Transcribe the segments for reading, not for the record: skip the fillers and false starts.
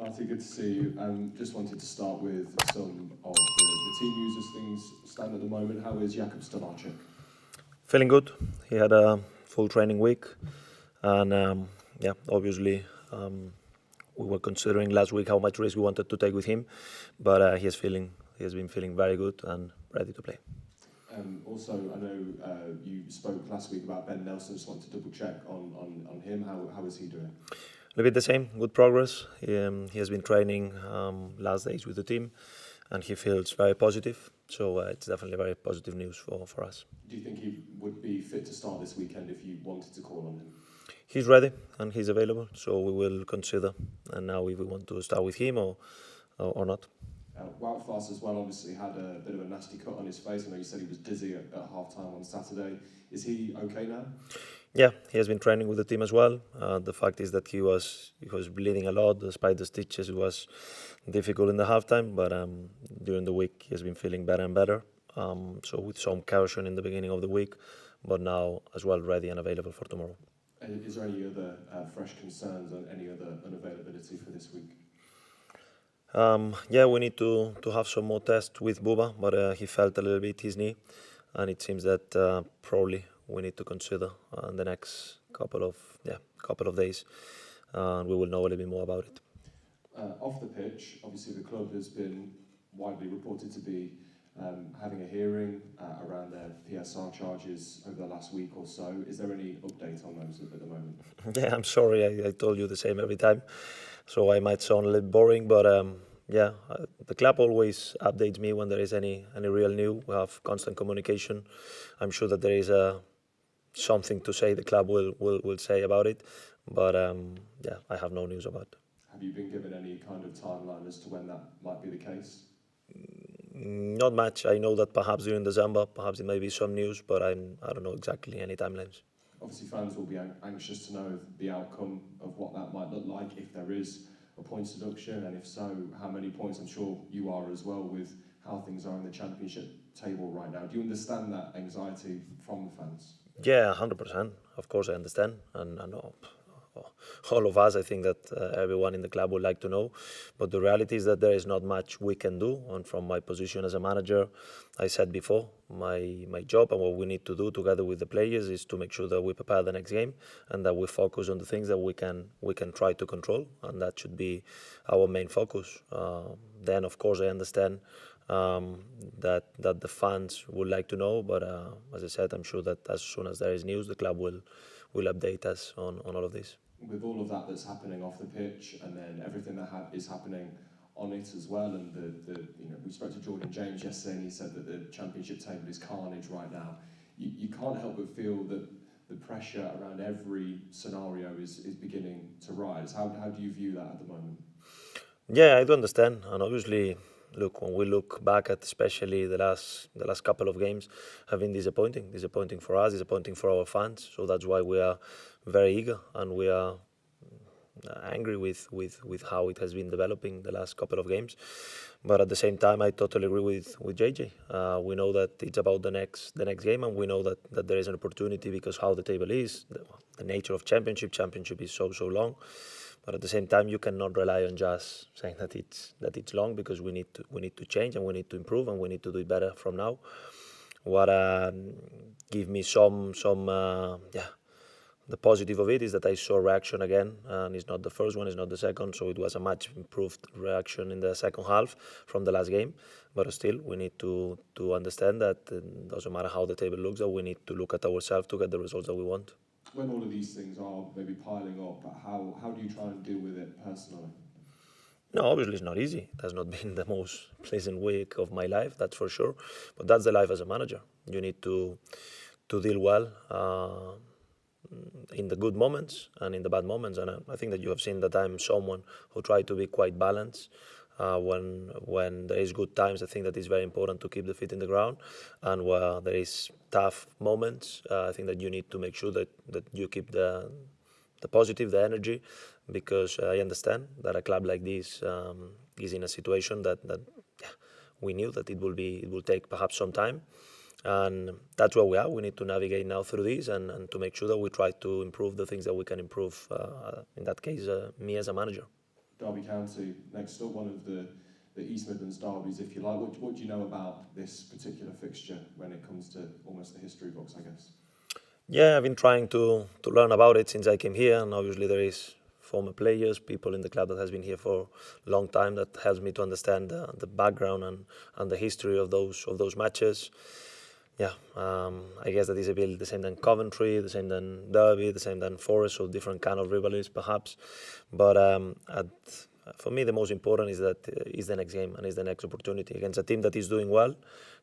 Marty, good to see you. Just wanted to start with some of the team news as things stand at the moment. How is Jakub Stalacic? Feeling good. He had a full training week, and obviously we were considering last week how much risk we wanted to take with him, but he has been feeling very good and ready to play. Also, I know you spoke last week about Ben Nelson. Just want to double check on him. How is he doing? A little bit the same, good progress. He has been training last days with the team, and he feels very positive. So it's definitely very positive news for us. Do you think he would be fit to start this weekend if you wanted to call on him? He's ready and he's available, so we will consider. And now if we want to start with him or not. Wout Faes as well obviously had a bit of a nasty cut on his face. I know you said he was dizzy at half-time on Saturday. Is he okay now? Yeah, he has been training with the team as well. The fact is that he was bleeding a lot despite the stitches. It was difficult in the halftime, but during the week he has been feeling better and better. So with some caution in the beginning of the week, but now as well ready and available for tomorrow. Is there any other fresh concerns on any other unavailability for this week? We need to have some more tests with Buba, but he felt a little bit his knee, and it seems that probably we need to consider in the next couple of days, and we will know a little bit more about it. Off the pitch, obviously the club has been widely reported to be having a hearing around their PSR charges over the last week or so. Is there any update on those at the moment? Yeah, I'm sorry, I told you the same every time, so I might sound a little boring, but the club always updates me when there is any real news. We have constant communication. I'm sure that there is something to say the club will say about it, but I have no news about it. Have you been given any kind of timeline as to when that might be the case? Not much. I know that perhaps during December, perhaps it may be some news, but I don't know exactly any timelines. Obviously, fans will be anxious to know the outcome of what that might look like, if there is a points deduction, and if so, how many points. I'm sure you are as well with how things are in the championship table right now. Do you understand that anxiety from the fans? Yeah, 100%. Of course, I understand, and I know all of us. I think that everyone in the club would like to know, but the reality is that there is not much we can do. And from my position as a manager, I said before, my job and what we need to do together with the players is to make sure that we prepare the next game and that we focus on the things that we can try to control, and that should be our main focus. Then, of course, I understand that the fans would like to know, but as I said, I'm sure that as soon as there is news, the club will update us on all of this. With all of that that's happening off the pitch, and then everything that is happening on it as well, and we spoke to Jordan James yesterday, and he said that the championship table is carnage right now. You can't help but feel that the pressure around every scenario is beginning to rise. How do you view that at the moment? Yeah, I do understand, and obviously, look, when we look back at especially the last couple of games, have been disappointing for us, disappointing for our fans. So that's why we are very eager and we are angry with how it has been developing the last couple of games. But at the same time, I totally agree with JJ. We know that it's about the next game, and we know that there is an opportunity because how the table is, the nature of championship is so long. But at the same time, you cannot rely on just saying that it's long, because we need to change and we need to improve and we need to do it better from now. What give me the positive of it is that I saw reaction again, and it's not the first one, it's not the second, so it was a much improved reaction in the second half from the last game. But still, we need to understand that it doesn't matter how the table looks, that we need to look at ourselves to get the results that we want. When all of these things are maybe piling up, how do you try and deal with it personally? No, obviously it's not easy. It has not been the most pleasant week of my life, that's for sure. But that's the life as a manager. You need to deal well in the good moments and in the bad moments. And I think that you have seen that I'm someone who try to be quite balanced. When there is good times, I think that it's very important to keep the feet in the ground. And where there is tough moments, I think that you need to make sure that you keep the positive, the energy, because I understand that a club like this is in a situation that we knew that it will take perhaps some time, and that's where we are. We need to navigate now through this and to make sure that we try to improve the things that we can improve. In that case, me as a manager. Derby County next up, one of the East Midlands derbies, if you like. What do you know about this particular fixture when it comes to almost the history books, I guess? Yeah, I've been trying to learn about it since I came here, and obviously there is former players, people in the club that has been here for a long time that helps me to understand the background and the history of those matches. Yeah, I guess that is a bit the same than Coventry, the same than Derby, the same than Forest, so different kind of rivalries perhaps. But for me, the most important is that is the next game and is the next opportunity against a team that is doing well.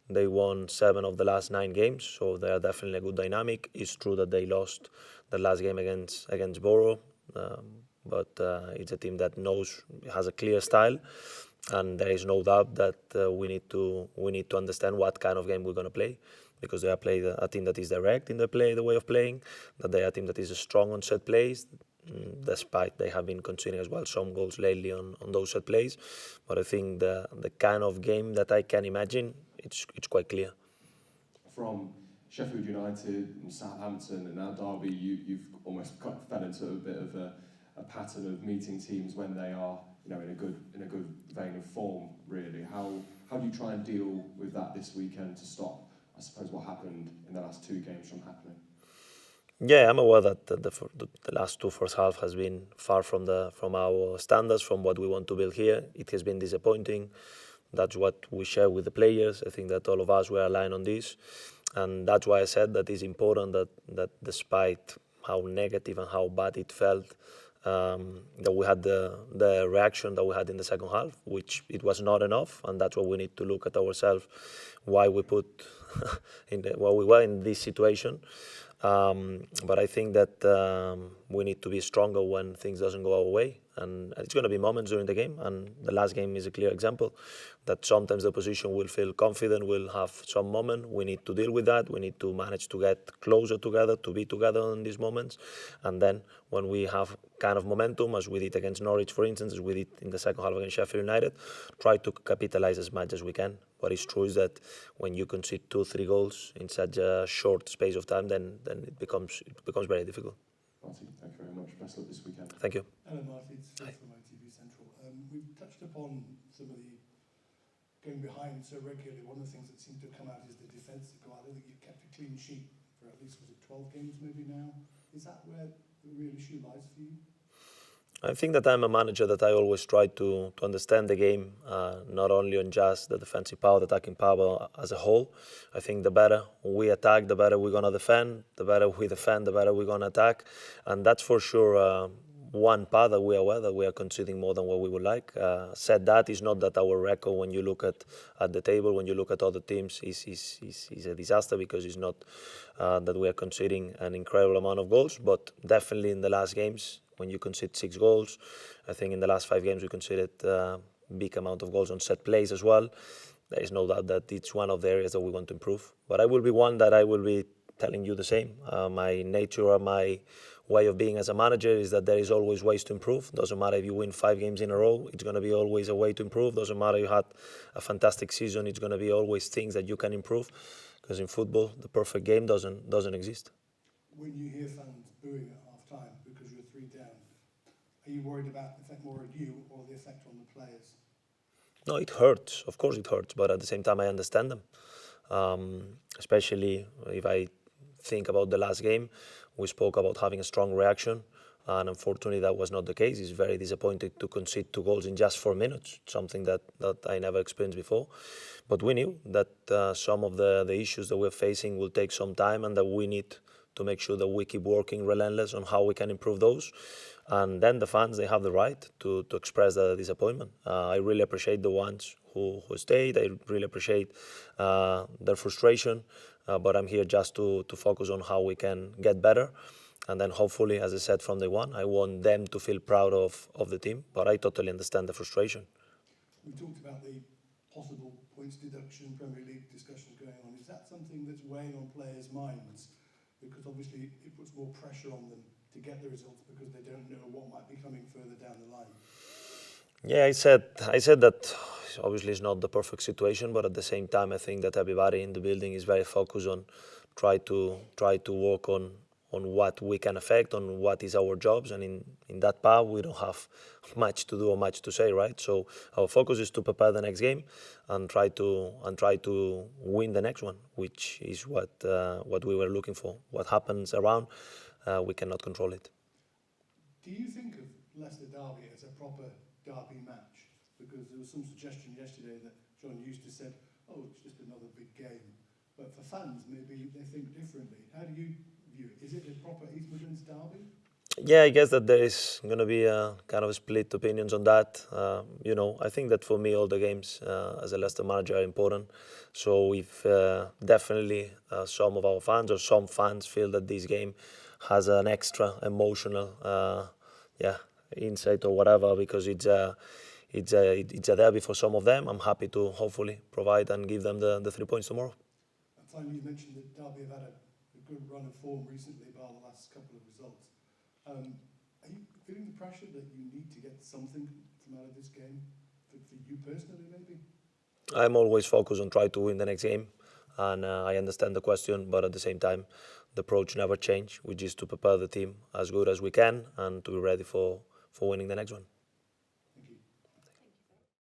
They won 7 of the last 9 games, so they are definitely a good dynamic. It's true that they lost the last game against Borough, but it's a team that has a clear style, and there is no doubt that we need to understand what kind of game we're going to play, because they are playing a team that is direct in the way of playing, that they are a team that is strong on set plays, despite they have been conceding as well some goals lately on those set plays. But I think the kind of game that I can imagine, it's quite clear. From Sheffield United and Southampton and now Derby, you've almost fell into a bit of a pattern of meeting teams when they are, in a good vein of form, really. How do you try and deal with that this weekend to stop, I suppose, what happened in the last 2 games from happening? Yeah, I'm aware that the last 2 first half has been far from our standards, from what we want to build here. It has been disappointing. That's what we share with the players. I think that all of us were aligned on this, and that's why I said that it's important that despite how negative and how bad it felt, that we had the reaction that we had in the second half, which it was not enough, and that's what we need to look at ourselves, why we put why we were in this situation. But I think that we need to be stronger when things doesn't go our way, and it's going to be moments during the game, and the last game is a clear example that sometimes the opposition will feel confident, will have some moment. We need to deal with that. We need to manage to get closer together, to be together in these moments, and then when we have kind of momentum, as we did against Norwich, for instance, as we did in the second half against Sheffield United, try to capitalize as much as we can. What is true is that when you concede 2-3 goals in such a short space of time, then it becomes very difficult. Martí, thank you very much. Best luck this weekend. Thank you. Hello, Martí. It's Phil from ITV Central. We've touched upon some of the going behind so regularly. One of the things that seems to have come out is the defensive goal. I don't think you've kept a clean sheet for at least, was it 12 games maybe now? Is that where the real issue lies for you? I think that I'm a manager that I always try to understand the game, not only on just the defensive power, the attacking power as a whole. I think the better we attack, the better we're going to defend. The better we defend, the better we're going to attack. And that's for sure one part that we are aware that we are conceding more than what we would like. Said that, is not that our record, when you look at the table, when you look at other teams, is a disaster, because it's not that we are conceding an incredible amount of goals, but definitely in the last games, when you concede 6 goals, I think in the last 5 games we conceded a big amount of goals on set plays as well. There is no doubt that it's one of the areas that we want to improve. But I will be one that I will be telling you the same. My nature, my way of being as a manager is that there is always ways to improve. Doesn't matter if you win 5 games in a row, it's going to be always a way to improve. Doesn't matter if you had a fantastic season, it's going to be always things that you can improve. Because in football, the perfect game doesn't exist. When you hear fans booing at half-time because you're 3 down, are you worried about the effect more on you or the effect on the players? No, it hurts. Of course it hurts, but at the same time I understand them. Especially if I think about the last game, we spoke about having a strong reaction, and unfortunately that was not the case. It's very disappointing to concede 2 goals in just 4 minutes, something that I never experienced before. But we knew that some of the issues that we're facing will take some time, and that we need to make sure that we keep working relentless on how we can improve those. And then the fans, they have the right to express the disappointment. I really appreciate the ones who stayed. I really appreciate their frustration. But I'm here just to focus on how we can get better. And then hopefully, as I said from day one, I want them to feel proud of the team. But I totally understand the frustration. We talked about the possible points deduction, Premier League discussions going on. Is that something that's weighing on players' minds? Because obviously it puts more pressure on them to get the results because they don't know what might be coming further down the line. Yeah, I said that obviously it's not the perfect situation, but at the same time I think that everybody in the building is very focused on try to work on on what we can affect, on what is our jobs, and in that part we don't have much to do or much to say, right? So our focus is to prepare the next game and try to win the next one, which is what we were looking for. What happens around, we cannot control it. Do you think of Leicester Derby as a proper derby match? Because there was some suggestion yesterday that John Eustace said, oh, it's just another big game. But for fans, maybe they think differently. How do you view it? Is it a proper East Midlands derby? Yeah, I guess that there is going to be a kind of split opinions on that. I think that for me, all the games as a Leicester manager are important. So if definitely some of our fans or some fans feel that this game has an extra emotional, insight or whatever, because it's a derby for some of them, I'm happy to hopefully provide and give them the 3 points tomorrow. And finally, you mentioned that Derby have had a good run of form recently, bar the last couple of results. Are you feeling the pressure that you need to get something from out of this game, for you personally maybe? I'm always focused on trying to win the next game, and I understand the question, but at the same time, the approach never change, which is to prepare the team as good as we can and to be ready for winning the next one.